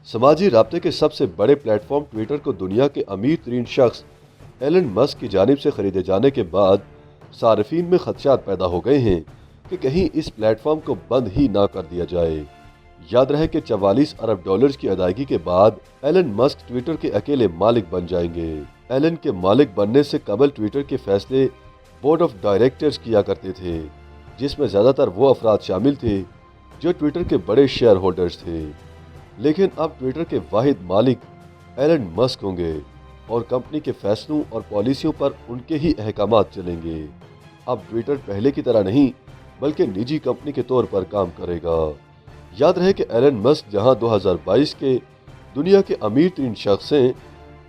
समाजी राब्ते के सबसे बड़े प्लेटफॉर्म ट्विटर को दुनिया के अमीर तरीन शख्स एलन मस्क की जानिब से खरीदे जाने के बाद सार्फिन में खदशात पैदा हो गए हैं कि कहीं इस प्लेटफॉर्म को बंद ही ना कर दिया जाए। याद रहे कि 44 अरब डॉलर्स की अदायगी के बाद एलन मस्क ट्विटर के अकेले मालिक बन जाएंगे। एलन के मालिक बनने से कबल ट्विटर के फैसले बोर्ड ऑफ डायरेक्टर्स किया करते थे, जिसमें ज़्यादातर वो अफराद शामिल थे जो ट्विटर के बड़े शेयर होल्डर्स थे। लेकिन अब ट्विटर के वाहिद मालिक एलन मस्क होंगे और कंपनी के फैसलों और पॉलिसियों पर उनके ही अहकामात चलेंगे। अब ट्विटर पहले की तरह नहीं बल्कि निजी कंपनी के तौर पर काम करेगा। याद रहे कि एलन मस्क जहां 2022 के दुनिया के अमीर तरीन शख्स हैं,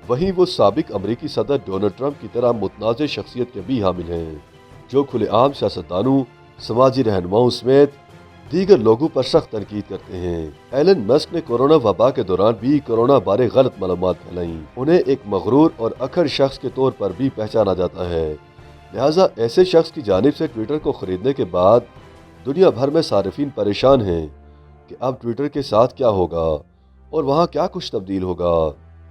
वहीं वो साबिक अमरीकी सदर डोनाल्ड ट्रंप की तरह मुतनाज़ शख्सियत के भी हामिल हैं, जो खुलेआम सियासतदानों, समाजी रहनुमाओं समेत दीगर लोगों पर सख्त तनकीद करते हैं। एलन मस्क ने कोरोना वबा के दौरान भी कोरोना बारे गलत मालूमात फैलाई। उन्हें एक मगरूर और अखर शख्स के तौर पर भी पहचाना जाता है। लिहाजा ऐसे शख्स की जानिब से ट्विटर को खरीदने के बाद दुनिया भर में सार्फिन परेशान हैं कि अब ट्विटर के साथ क्या होगा और वहाँ क्या कुछ तब्दील होगा।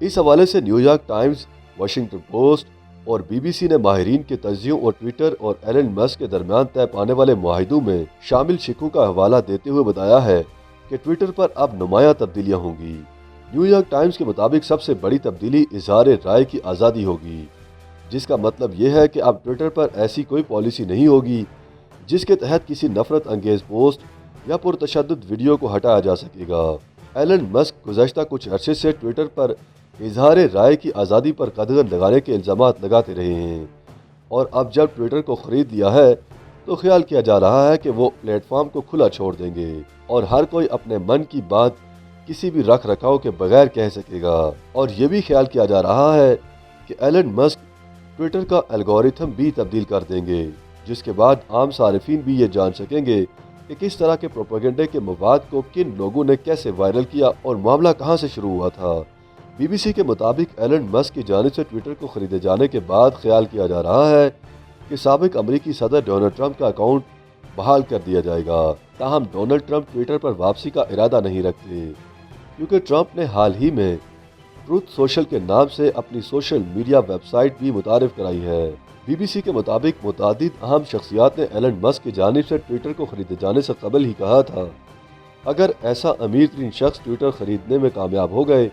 इस हवाले से न्यूयॉर्क टाइम्स, वाशिंगटन पोस्ट और बीबीसी ने माहिरीन के तज्जियों और ट्विटर और एलन मस्क के दरमियान तय पाने वाले मुआहिदों में शामिल शिकों का हवाला देते हुए बताया है कि ट्विटर पर अब नुमायां तब्दीलियां होंगी। न्यूयॉर्क टाइम्स के मुताबिक सबसे बड़ी तब्दीली इजहार राय की आज़ादी होगी, जिसका मतलब यह है कि अब ट्विटर पर ऐसी कोई पॉलिसी नहीं होगी जिसके तहत किसी नफरत अंगेज पोस्ट या पुरतशद्दुद वीडियो को हटाया जा सकेगा। एलन मस्क गुज़श्ता कुछ अरसे से ट्विटर पर इजहार राय की आज़ादी पर कदगन लगाने के इल्ज़ामात लगाते रहे हैं और अब जब ट्विटर को ख़रीद लिया है तो ख्याल किया जा रहा है कि वो प्लेटफॉर्म को खुला छोड़ देंगे और हर कोई अपने मन की बात किसी भी रख रखाव के बगैर कह सकेगा। और ये भी ख्याल किया जा रहा है कि एलन मस्क ट्विटर का एल्गोरिथम भी तब्दील कर देंगे, जिसके बाद आम सार्फिन भी ये जान सकेंगे कि किस तरह के प्रोपेगेंडे के मवाद को किन लोगों ने कैसे वायरल किया और मामला कहाँ से शुरू हुआ था। बीबीसी के मुताबिक एलन मस्क की जानिब से ट्विटर को खरीदे जाने के बाद ख्याल किया जा रहा है कि साबिक अमरीकी सदर डोनाल्ड ट्रंप का अकाउंट बहाल कर दिया जाएगा। ताहम डोनाल्ड ट्रंप ट्विटर पर वापसी का इरादा नहीं रखते, क्योंकि ट्रंप ने हाल ही में ट्रूथ सोशल के नाम से अपनी सोशल मीडिया वेबसाइट भी मुतारिफ कराई है। बीबीसी के मुताबिक मुतादिद अहम शख्सियात ने एलन मस्क की जानिब से ट्विटर को खरीदे जाने से कबल ही कहा था, अगर ऐसा अमीर तरीन शख्स ट्विटर खरीदने में कामयाब हो गए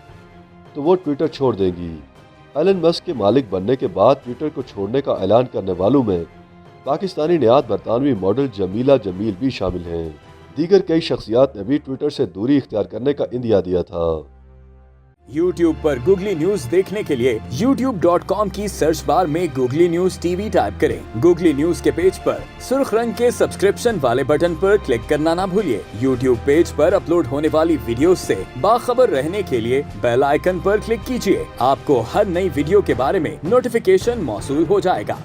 तो वो ट्विटर छोड़ देंगी। एलन मस्क के मालिक बनने के बाद ट्विटर को छोड़ने का ऐलान करने वालों में पाकिस्तानी नियात बरतानवी मॉडल जमीला जमील भी शामिल हैं। दीगर कई शख्सियात ने भी ट्विटर से दूरी इख्तियार करने का इंदिया दिया था। YouTube पर गूगली न्यूज देखने के लिए youtube.com की सर्च बार में गूगली न्यूज टीवी टाइप करें। गूगली न्यूज के पेज पर सुर्ख रंग के सब्सक्रिप्शन वाले बटन पर क्लिक करना ना भूलिए। YouTube पेज पर अपलोड होने वाली वीडियोस से बाखबर रहने के लिए बेल आइकन पर क्लिक कीजिए। आपको हर नई वीडियो के बारे में नोटिफिकेशन मौसूल हो जाएगा।